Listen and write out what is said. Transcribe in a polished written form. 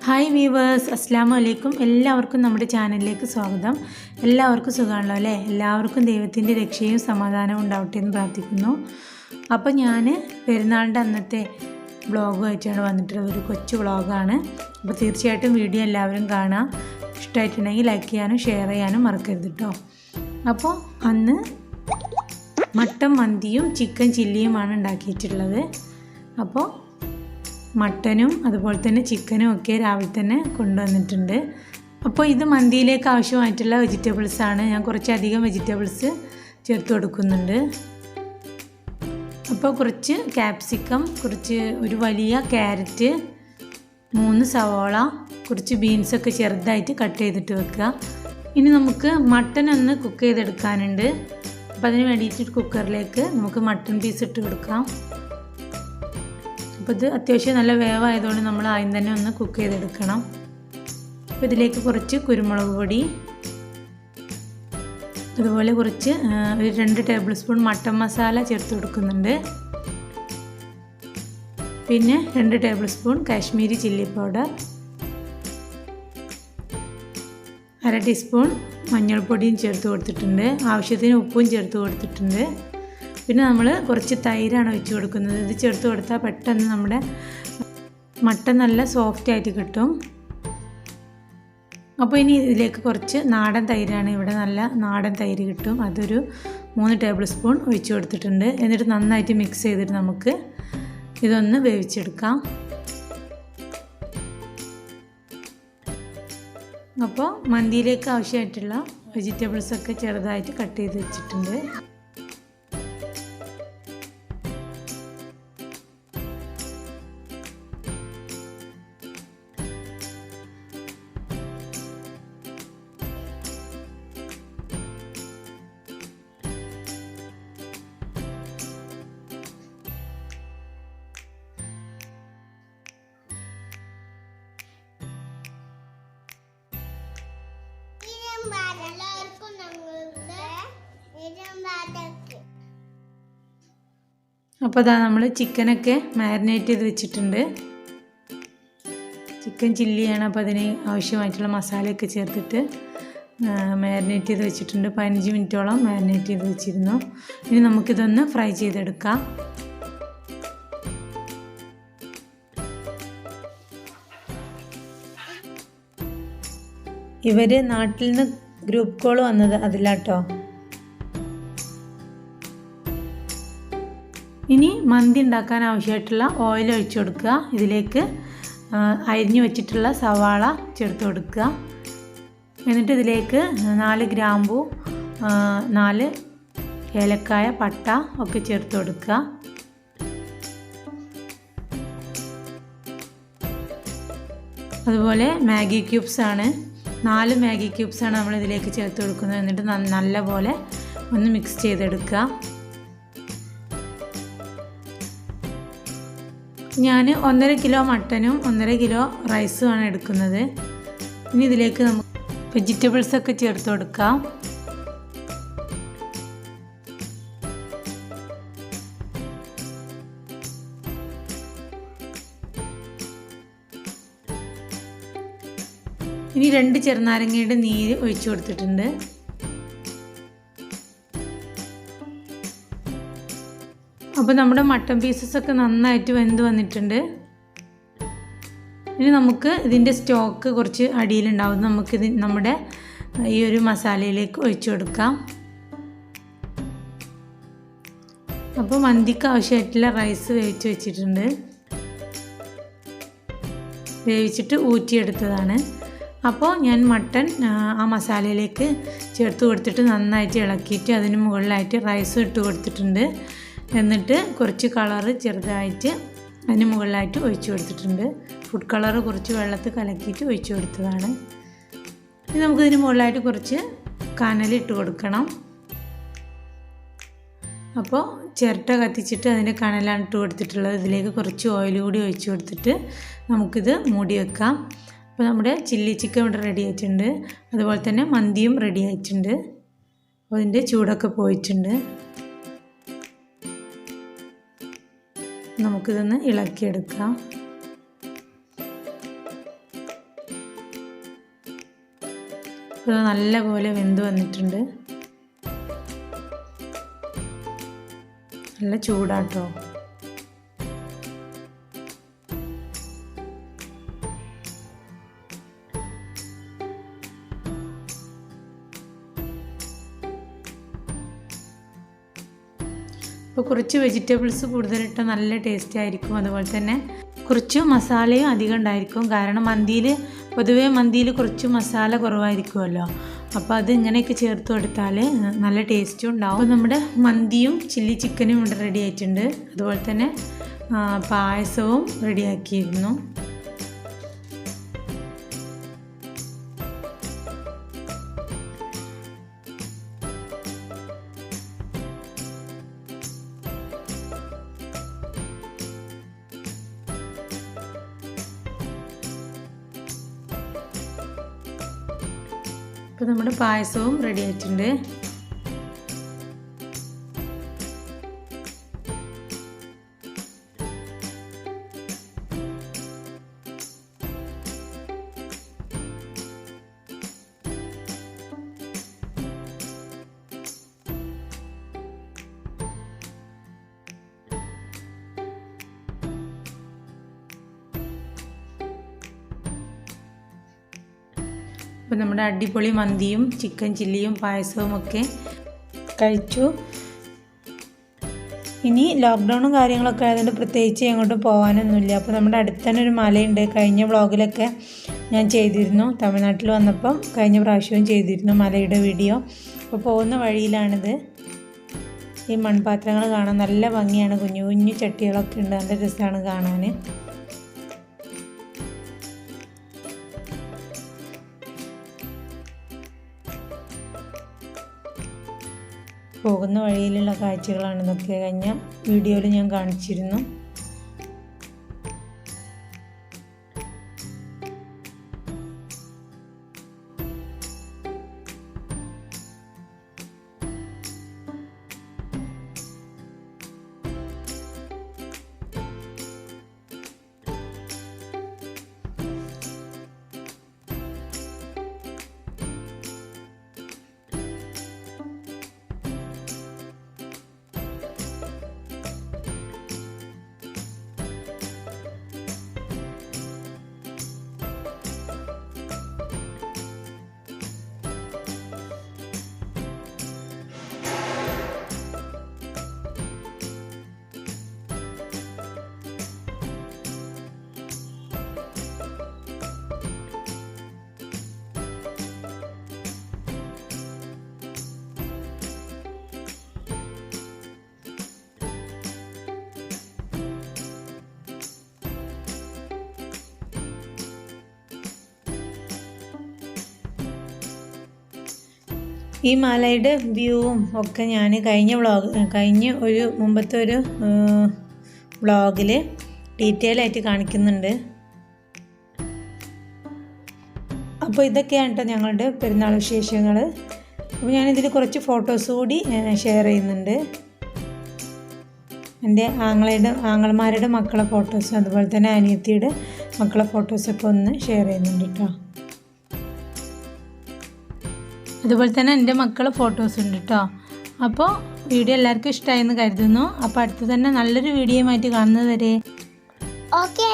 Hi weavers, അസ്സലാമു അലൈക്കും. എല്ലാവർക്കും നമ്മുടെ ചാനലിലേക്ക് സ്വാഗതം. എല്ലാവർക്കും സുഖമാണല്ലോ അല്ലേ? എല്ലാവർക്കും ദൈവത്തിൻ്റെ രക്ഷയും സമാധാനവും ഉണ്ടാവട്ടെ എന്ന് പ്രാർത്ഥിക്കുന്നു. അപ്പോൾ ഞാൻ പെരുന്നാളിൻ്റെ അന്നത്തെ വ്ളോഗുമായിട്ടാണ് വന്നിട്ടുള്ളത്. ഒരു കൊച്ചു വ്ളോഗാണ്. അപ്പോൾ തീർച്ചയായിട്ടും വീഡിയോ എല്ലാവരും കാണാം. ഇഷ്ടമായിട്ടുണ്ടെങ്കിൽ ലൈക്ക് ചെയ്യാനും ഷെയർ ചെയ്യാനും മറക്കരുത് കേട്ടോ. അപ്പോൾ അന്ന് മട്ടൻ മന്തിയും ചിക്കൻ ചില്ലിയുമാണ് ഉണ്ടാക്കിയിട്ടുള്ളത്. അപ്പോൾ മട്ടനും അതുപോലെ തന്നെ ചിക്കനും ഒക്കെ രാവിലെ തന്നെ കൊണ്ടുവന്നിട്ടുണ്ട്. അപ്പോൾ ഇത് മന്തിയിലേക്ക് ആവശ്യമായിട്ടുള്ള വെജിറ്റബിൾസാണ്. ഞാൻ കുറച്ചധികം വെജിറ്റബിൾസ് ചേർത്ത് കൊടുക്കുന്നുണ്ട്. അപ്പോൾ കുറച്ച് ക്യാപ്സിക്കം, ഒരു വലിയ ക്യാരറ്റ്, 3 സവാള, കുറച്ച് ബീൻസൊക്കെ ചെറുതായിട്ട് കട്ട് ചെയ്തിട്ട് വെക്കുക. ഇനി നമുക്ക് മട്ടൻ ഒന്ന് കുക്ക് ചെയ്തെടുക്കാനുണ്ട്. അപ്പോൾ അതിന് വേണ്ടിയിട്ട് കുക്കറിലേക്ക് നമുക്ക് മട്ടൻ പീസ് ഇട്ട് കൊടുക്കാം. അപ്പോൾ ഇത് അത്യാവശ്യം നല്ല വേവായതുകൊണ്ട് നമ്മൾ ആദ്യം തന്നെ ഒന്ന് കുക്ക് ചെയ്തെടുക്കണം. അപ്പോൾ ഇതിലേക്ക് കുറച്ച് കുരുമുളക് പൊടി, അതുപോലെ ഒരു 2 ടേബിൾ സ്പൂൺ മട്ടൻ മസാല ചേർത്ത് കൊടുക്കുന്നുണ്ട്. പിന്നെ 2 table spoon Kashmiri chilli powder, 1/2 teaspoon മഞ്ഞൾപ്പൊടിയും ചേർത്ത് കൊടുത്തിട്ടുണ്ട്. ആവശ്യത്തിന് ഉപ്പും ചേർത്ത് കൊടുത്തിട്ടുണ്ട്. പിന്നെ നമ്മൾ കുറച്ച് തൈരാണ് ഒഴിച്ച് കൊടുക്കുന്നത്. ഇത് ചേർത്ത് കൊടുത്താൽ പെട്ടെന്ന് നമ്മുടെ മട്ടൻ നല്ല സോഫ്റ്റ് ആയിട്ട് കിട്ടും. അപ്പോൾ ഇനി ഇതിലേക്ക് കുറച്ച് നാടൻ തൈരാണ്, ഇവിടെ നല്ല നാടൻ തൈര് കിട്ടും. അതൊരു 3 ടേബിൾ സ്പൂൺ ഒഴിച്ച് കൊടുത്തിട്ടുണ്ട്. എന്നിട്ട് നന്നായിട്ട് മിക്സ് ചെയ്തിട്ട് നമുക്ക് ഇതൊന്ന് വേവിച്ചെടുക്കാം. അപ്പോൾ മന്തിയിലേക്ക് ആവശ്യമായിട്ടുള്ള വെജിറ്റബിൾസൊക്കെ ചെറുതായിട്ട് കട്ട് ചെയ്ത് വെച്ചിട്ടുണ്ട്. അപ്പോൾ അതാ നമ്മൾ ചിക്കനൊക്കെ മാരിനേറ്റ് ചെയ്ത് വെച്ചിട്ടുണ്ട്. ചിക്കൻ ചില്ലിയാണ്. അപ്പോൾ അതിന് ആവശ്യമായിട്ടുള്ള മസാലയൊക്കെ ചേർത്തിട്ട് മാരിനേറ്റ് ചെയ്ത് വെച്ചിട്ടുണ്ട്. 15 മിനിറ്റോളം മാരിനേറ്റ് ചെയ്ത് വെച്ചിരുന്നു. ഇനി നമുക്കിതൊന്ന് ഫ്രൈ ചെയ്തെടുക്കാം. ഇവർ നാട്ടിൽ നിന്ന് ഗ്രൂപ്പ് കോൾ വന്നത് അതിലാട്ടോ. ഇനി മന്തി ഉണ്ടാക്കാൻ ആവശ്യമായിട്ടുള്ള ഓയിൽ ഒഴിച്ച് കൊടുക്കുക. ഇതിലേക്ക് അരിഞ്ഞു വെച്ചിട്ടുള്ള സവാള ചേർത്ത് കൊടുക്കുക. എന്നിട്ട് ഇതിലേക്ക് 4 ഗ്രാമ്പൂ, 4 ഏലക്കായ, പട്ട ഒക്കെ ചേർത്ത് കൊടുക്കുക. അതുപോലെ മാഗി ക്യൂബ്സാണ്, 4 മാഗി ക്യൂബ്സാണ് നമ്മൾ ഇതിലേക്ക് ചേർത്ത് കൊടുക്കുന്നത്. എന്നിട്ട് നല്ലപോലെ ഒന്ന് മിക്സ് ചെയ്തെടുക്കുക. ഞാൻ 1.5 കിലോ മട്ടനും 1.5 കിലോ റൈസുമാണ് എടുക്കുന്നത്. ഇനി ഇതിലേക്ക് നമുക്ക് വെജിറ്റബിൾസൊക്കെ ചേർത്ത് കൊടുക്കാം. ഇനി 2 ചെറുനാരങ്ങയുടെ നീര് ഒഴിച്ചു കൊടുത്തിട്ടുണ്ട്. അപ്പോൾ നമ്മുടെ മട്ടൻ പീസസൊക്കെ നന്നായിട്ട് വെന്ത് വന്നിട്ടുണ്ട്. ഇനി നമുക്ക് ഇതിൻ്റെ സ്റ്റോക്ക് കുറച്ച് അടിയിലുണ്ടാവും. നമുക്കിത് നമ്മുടെ ഈ ഒരു മസാലയിലേക്ക് ഒഴിച്ചു കൊടുക്കാം. അപ്പോൾ മന്തിക്ക് ആവശ്യമായിട്ടുള്ള റൈസ് വേവിച്ച് വെച്ചിട്ടുണ്ട്. വേവിച്ചിട്ട് ഊറ്റിയെടുത്തതാണ്. അപ്പോൾ ഞാൻ മട്ടൻ ആ മസാലയിലേക്ക് ചേർത്ത് കൊടുത്തിട്ട് നന്നായിട്ട് ഇളക്കിയിട്ട് അതിന് മുകളിലായിട്ട് റൈസും ഇട്ട് കൊടുത്തിട്ടുണ്ട്. എന്നിട്ട് കുറച്ച് കളറ് ചെറുതായിട്ട് അതിന് മുകളിലായിട്ട് ഒഴിച്ചു കൊടുത്തിട്ടുണ്ട്. ഫുഡ് കളറ് കുറച്ച് വെള്ളത്തിൽ കലക്കിയിട്ട് ഒഴിച്ചു കൊടുത്തതാണ്. ഇനി നമുക്കിതിന് മുകളിലായിട്ട് കുറച്ച് കനലിട്ട് കൊടുക്കണം. അപ്പോൾ ചിരട്ട കത്തിച്ചിട്ട് അതിൻ്റെ കനലാണ് ഇട്ട് കൊടുത്തിട്ടുള്ളത്. ഇതിലേക്ക് കുറച്ച് ഓയിൽ കൂടി ഒഴിച്ചു കൊടുത്തിട്ട് നമുക്കിത് മൂടി വെക്കാം. അപ്പോൾ നമ്മുടെ ചില്ലി ചിക്കൻ ഇവിടെ റെഡി ആയിട്ടുണ്ട്. അതുപോലെ തന്നെ മന്തിയും റെഡി ആയിട്ടുണ്ട്. അപ്പോൾ അതിൻ്റെ ചൂടൊക്കെ പോയിട്ടുണ്ട്. നമുക്കിതൊന്ന് ഇളക്കിയെടുക്കാം. ഇത് നല്ലപോലെ വെന്ത് വന്നിട്ടുണ്ട്. നല്ല ചൂടാട്ടോ. അപ്പോൾ കുറച്ച് വെജിറ്റബിൾസ് കൂടുതലിട്ടാൽ നല്ല ടേസ്റ്റ് ആയിരിക്കും. അതുപോലെ തന്നെ കുറച്ച് മസാലയും അധികം ഉണ്ടായിരിക്കും. കാരണം പൊതുവേ മന്തിയിൽ കുറച്ച് മസാല കുറവായിരിക്കുമല്ലോ. അപ്പോൾ അത് ഇങ്ങനെയൊക്കെ ചേർത്ത് കൊടുത്താൽ നല്ല ടേസ്റ്റും ഉണ്ടാവും. അപ്പോൾ നമ്മുടെ മന്തിയും ചില്ലി ചിക്കനും ഇവിടെ റെഡി ആയിട്ടുണ്ട്. അതുപോലെ തന്നെ പായസവും റെഡിയാക്കിയിരുന്നു. അപ്പോൾ നമ്മുടെ പായസവും റെഡി ആയിട്ടുണ്ട്. അപ്പോൾ നമ്മുടെ അടിപൊളി മന്തിയും ചിക്കൻ ചില്ലിയും പായസവും ഒക്കെ കഴിച്ചു. ഇനി ലോക്ക്ഡൗണും കാര്യങ്ങളൊക്കെ ആയതുകൊണ്ട് പ്രത്യേകിച്ച് എങ്ങോട്ടും പോകാനൊന്നുമില്ല. അപ്പോൾ നമ്മുടെ അടുത്ത് തന്നെ ഒരു മലയുണ്ട്. കഴിഞ്ഞ വ്ളോഗിലൊക്കെ ഞാൻ ചെയ്തിരുന്നു. തമിഴ്നാട്ടിൽ വന്നപ്പം കഴിഞ്ഞ പ്രാവശ്യവും ചെയ്തിരുന്നു മലയുടെ വീഡിയോ. അപ്പോൾ പോകുന്ന വഴിയിലാണിത്. ഈ മൺപാത്രങ്ങൾ കാണാൻ നല്ല ഭംഗിയാണ്. കുഞ്ഞു കുഞ്ഞു ചട്ടികളൊക്കെ ഉണ്ട്. നല്ല രസമാണ് കാണാൻ. പോകുന്ന വഴിയിലുള്ള കാഴ്ചകളാണ് ഇതൊക്കെ. കഴിഞ്ഞ വീഡിയോയിൽ ഞാൻ കാണിച്ചിരുന്നു. ഈ മലയുടെ വ്യൂവും ഒക്കെ ഞാൻ മുമ്പത്തെ ഒരു വ്ളോഗിൽ ഡീറ്റെയിൽ ആയിട്ട് കാണിക്കുന്നുണ്ട്. അപ്പോൾ ഇതൊക്കെയാണ് കേട്ടോ ഞങ്ങളുടെ പെരുന്നാൾ വിശേഷങ്ങൾ. അപ്പോൾ ഞാനിതിൽ കുറച്ച് ഫോട്ടോസ് കൂടി ഷെയർ ചെയ്യുന്നുണ്ട്. എൻ്റെ ആങ്ങളമാരുടെ മക്കളെ ഫോട്ടോസ്, അതുപോലെ തന്നെ അനിയത്തിയുടെ മക്കളെ ഫോട്ടോസൊക്കെ ഒന്ന് ഷെയർ ചെയ്യുന്നുണ്ട് കേട്ടോ. അതുപോലെ തന്നെ എൻ്റെ മക്കളെ ഫോട്ടോസ് ഉണ്ട് കേട്ടോ. അപ്പോൾ വീഡിയോ എല്ലാവർക്കും ഇഷ്ടമായെന്ന് കരുതുന്നു. അപ്പോൾ അടുത്ത് തന്നെ നല്ലൊരു വീഡിയോയുമായിട്ട് കാണുന്നത് വരെ ഓക്കേ.